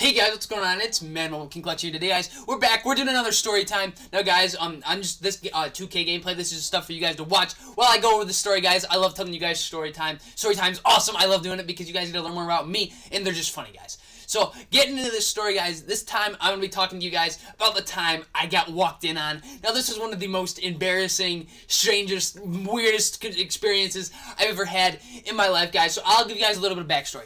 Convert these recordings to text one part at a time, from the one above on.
Hey guys, what's going on? It's Manuel King Clutch here today, guys. We're back. We're doing another story time. Now, guys, I'm just this 2K gameplay. This is just stuff for you guys to watch while I go over the story, guys. I love telling you guys story time. Story time's awesome. I love doing it because you guys get to learn more about me, and they're just funny, guys. So, getting into this story, guys, this time I'm going to be talking to you guys about the time I got walked in on. Now, this is one of the most embarrassing, strangest, weirdest experiences I've ever had in my life, guys. So, I'll give you guys a little bit of backstory.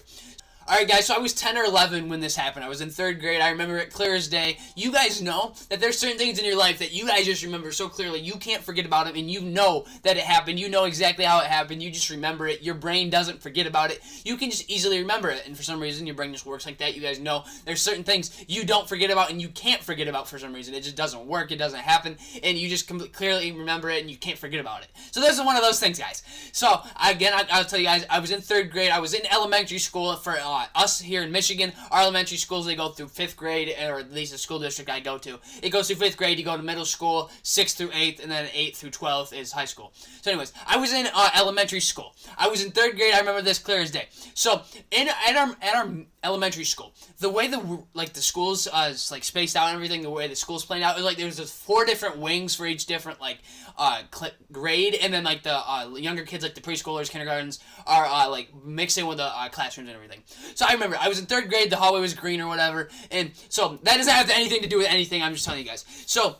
Alright guys, so I was 10 or 11 when this happened. I was in 3rd grade. I remember it clear as day. You guys know that there's certain things in your life that you guys just remember so clearly. You can't forget about it, and you know that it happened. You know exactly how it happened. You just remember it. Your brain doesn't forget about it. You can just easily remember it, and for some reason, your brain just works like that. You guys know there's certain things you don't forget about, and you can't forget about for some reason. It just doesn't work. It doesn't happen, and you just clearly remember it, and you can't forget about it. So this is one of those things, guys. So, again, I'll tell you guys, I was in 3rd grade. I was in elementary school for us here in Michigan. Our elementary schools, they go through 5th grade, or at least the school district I go to. It goes through 5th grade, you go to middle school, 6th through 8th, and then 8th through 12th is high school. So anyways, I was in elementary school. I was in 3rd grade, I remember this clear as day. So, at our elementary school, the way the schools is like spaced out and everything, the way the school's planned out, is like there's just 4 different wings for each different grade, and then like the younger kids, like the preschoolers, kindergartens, are like mixing with the classrooms and everything. So I remember I was in 3rd grade, the hallway was green or whatever, and so that doesn't have anything to do with anything. I'm just telling you guys. So,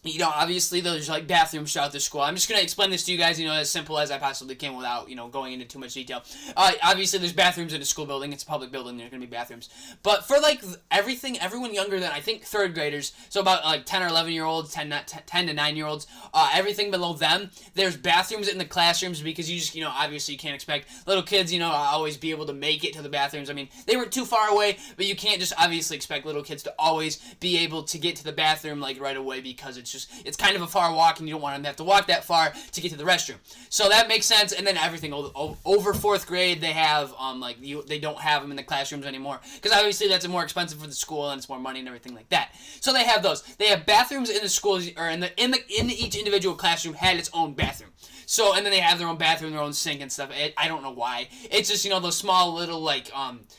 you know, obviously there's like bathrooms throughout the school. I'm just going to explain this to you guys, you know, as simple as I possibly can without, you know, going into too much detail. Obviously there's bathrooms in a school building. It's a public building. There's going to be bathrooms. But for like everyone younger than I think 3rd graders, so about like 10 or 11-year-olds, 10 to 9-year-olds, everything below them, there's bathrooms in the classrooms because you just, you know, obviously you can't expect little kids, you know, always be able to make it to the bathrooms. I mean, they weren't too far away, but you can't just obviously expect little kids to always be able to get to the bathroom like right away because it's kind of a far walk, and you don't want them to have to walk that far to get to the restroom. So that makes sense. And then everything over 4th grade, they have they don't have them in the classrooms anymore because obviously that's more expensive for the school and it's more money and everything like that. So they have those. They have bathrooms in the schools, or in each individual classroom had its own bathroom. So, and then they have their own bathroom, their own sink and stuff. I don't know why. It's just, you know, those small little,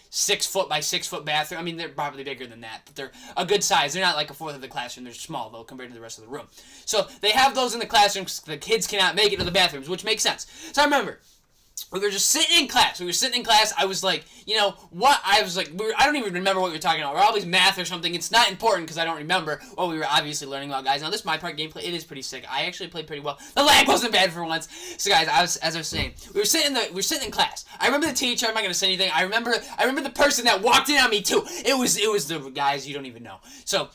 6 foot by 6 foot bathroom. I mean, they're probably bigger than that, but they're a good size. They're not like a fourth of the classroom. They're small, though, compared to the rest of the room. So, they have those in the classrooms. The kids cannot make it to the bathrooms, which makes sense. So, I remember, we were just sitting in class. I was like, you know, what? I was like, I don't even remember what we were talking about. We're always math or something. It's not important because I don't remember what we were obviously learning about, guys. Now, this My Part gameplay, it is pretty sick. I actually played pretty well. The lag wasn't bad for once. So, guys, as I was saying, we were sitting in class. I remember the teacher. I'm not gonna say anything. I remember the person that walked in on me too. It was the guys you don't even know. So,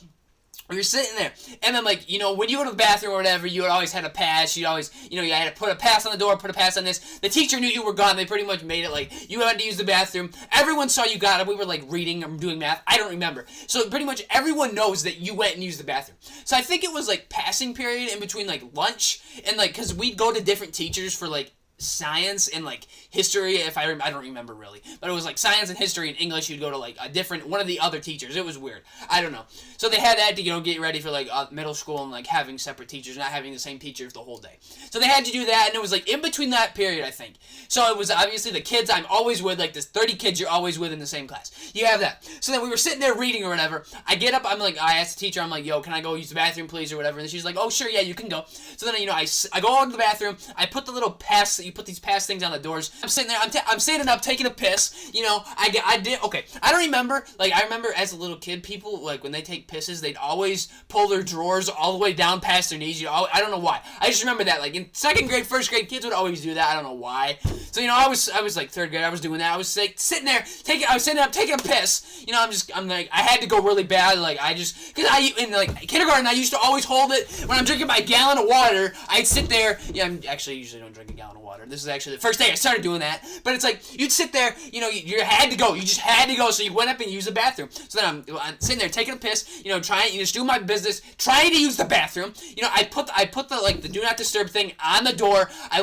we were sitting there, and then, like, you know, when you go to the bathroom or whatever, you always had a pass. You always, you know, you had to put a pass on the door, put a pass on this. The teacher knew you were gone. They pretty much made it like you had to use the bathroom. Everyone saw you got it. We were, like, reading or doing math. I don't remember. So pretty much everyone knows that you went and used the bathroom. So I think it was, like, passing period in between, like, lunch and, like, because we'd go to different teachers for, like, science and like history. I don't remember really, but it was like science and history and English. You'd go to like one of the other teachers. It was weird. I don't know. So they had that to, you know, get ready for like middle school and like having separate teachers, not having the same teacher the whole day. So they had to do that, and it was like in between that period, I think. So it was obviously the kids I'm always with, like this 30 kids you're always with in the same class. You have that. So then we were sitting there reading or whatever. I get up. I asked the teacher. I'm like, yo, can I go use the bathroom, please, or whatever? And she's like, oh, sure, yeah, you can go. So then, you know, I go into the bathroom. I put the little pass that you put these pass things on the doors. I'm sitting there. I'm standing up, taking a piss. You know, I did. Okay, I don't remember. Like, I remember as a little kid, people, like, when they take pisses, they'd always pull their drawers all the way down past their knees. You know, I don't know why. I just remember that. Like, in 2nd grade, 1st grade, kids would always do that. I don't know why. So, you know, I was like 3rd grade. I was doing that. I was like sitting there, I was sitting up, taking a piss. You know, I'm like, I had to go really bad. Like, because in like kindergarten, I used to always hold it when I'm drinking my gallon of water. I'd sit there. Yeah, I'm actually usually don't drink a gallon of water. This is actually the first day I started doing that. But it's like, you'd sit there, you know, you had to go. You just had to go, so you went up and used the bathroom. So then I'm sitting there taking a piss, you know, trying, you know, just doing my business, trying to use the bathroom. You know, I put the do not disturb thing on the door. I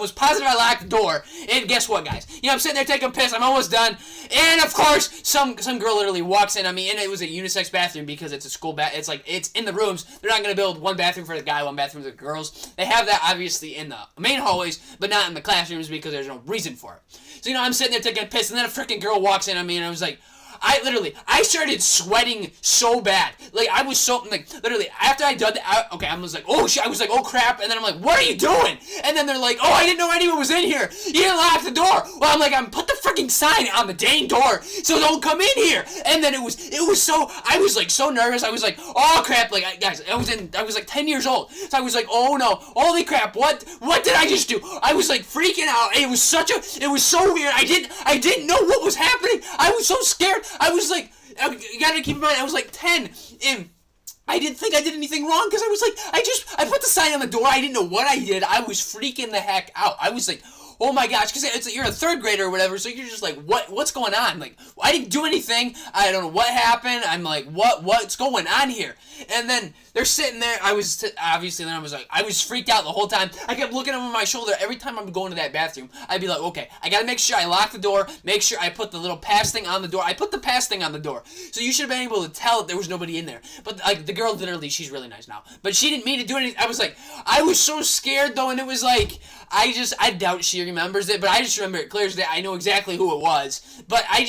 was positive I locked the door. And guess what, guys? You know, I'm sitting there taking a piss. I'm almost done. And of course, some girl literally walks in on me, and it was a unisex bathroom because it's a school it's like, it's in the rooms. They're not going to build one bathroom for the guy, one bathroom for the girls. They have that obviously in the main hallways, but not in the classrooms because there's no reason for it. So, you know, I'm sitting there taking a piss, and then a freaking girl walks in on me, and I was like, I started sweating so bad. Like, I was so, like, literally, after I did that, I was like, oh shit, I was like, oh crap, and then I'm like, what are you doing? And then they're like, oh, I didn't know anyone was in here. You didn't lock the door. Well, I'm like, put the freaking sign on the dang door, so don't come in here. And then it was so, I was like so nervous. I was like, oh crap, like, guys, I was like 10 years old, so I was like, oh no, holy crap, what did I just do? I was like freaking out. It was so weird. I didn't know what was happening. I was so scared. I was like, you gotta keep in mind, I was like 10, and I didn't think I did anything wrong, because I was like, I put the sign on the door. I didn't know what I did. I was freaking the heck out. I was like, oh my gosh, because it's you're a third grader or whatever, so you're just like, what's going on? Like, I didn't do anything. I don't know what happened. I'm like, what's going on here? And then they're sitting there. Obviously, then I was like, I was freaked out the whole time. I kept looking over my shoulder every time I'm going to that bathroom. I'd be like, okay, I gotta make sure I lock the door, make sure I put the little pass thing on the door. I put the pass thing on the door, so you should have been able to tell that there was nobody in there. But like, the girl, literally, she's really nice now, but she didn't mean to do anything. I was so scared though, and it was like, I doubt she remembers it, but I just remember it clear as day. I know exactly who it was, but I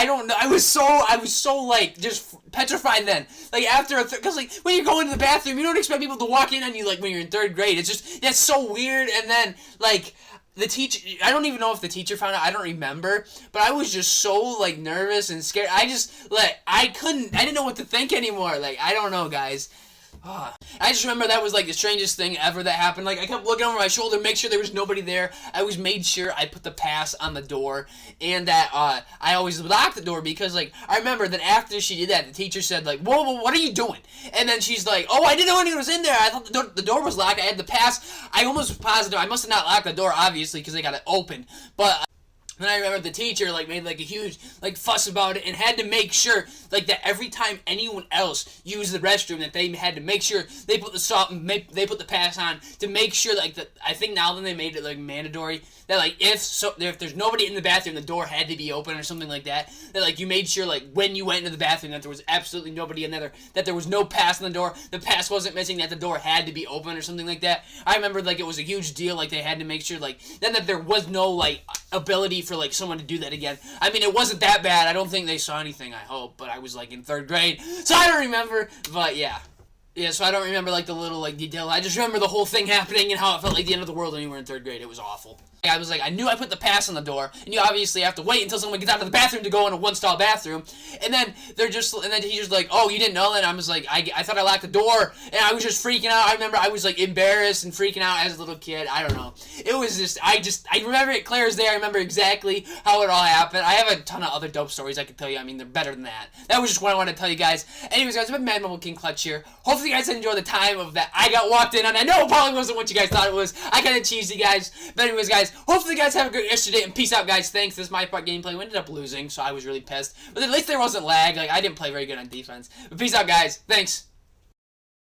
don't know. I was so like just petrified then. Like after because like when you go into the bathroom, you don't expect people to walk in on you like when you're in third grade. It's just, that's so weird. And then like the teacher, I don't even know if the teacher found out. I don't remember, but I was just so like nervous and scared. I didn't know what to think anymore. Like, I don't know, guys. I just remember that was like the strangest thing ever that happened. Like, I kept looking over my shoulder, make sure there was nobody there. I always made sure I put the pass on the door, and that I always locked the door, because like I remember that after she did that, the teacher said like, whoa, what are you doing? And then she's like, oh, I didn't know anyone was in there. I thought the door was locked. I had the pass. I almost was positive I must have not locked the door, obviously, because they got it open, but then I remember the teacher like made like a huge like fuss about it, and had to make sure like that every time anyone else used the restroom, that they had to make sure they put the salt and they put the pass on, to make sure like that. I think now then they made it like mandatory that like if there's nobody in the bathroom, the door had to be open or something like that. That like you made sure like when you went into the bathroom that there was absolutely nobody in there, that there was no pass on the door, the pass wasn't missing, that the door had to be open or something like that. I remember like it was a huge deal. Like they had to make sure like then that there was no like ability for like someone to do that again. I mean, it wasn't that bad. I don't think they saw anything, I hope, but I was like in third grade, so I don't remember. But yeah, so I don't remember like the little like detail. I just remember the whole thing happening and how it felt like the end of the world when you were in third grade. It was awful. I was like, I knew I put the pass on the door, and you obviously have to wait until someone gets out of the bathroom to go in a one-stall bathroom, and then the teacher's like, oh, you didn't know that? And I was like, I thought I locked the door, and I was just freaking out. I remember I was like embarrassed and freaking out as a little kid. I don't know. It was just, I remember it clear as day. I remember exactly how it all happened. I have a ton of other dope stories I could tell you. I mean, they're better than that. That was just what I wanted to tell you guys. Anyways, guys, I've been Mad Mobile King Clutch here. Hopefully you guys enjoyed the time of that I got walked in on. I know it probably wasn't what you guys thought it was. I kind of cheesy, guys. But anyways, guys, hopefully you guys have a good yesterday, and peace out, guys. Thanks. This is my part gameplay. We ended up losing, so I was really pissed. But at least there wasn't lag. Like, I didn't play very good on defense. But peace out, guys. Thanks.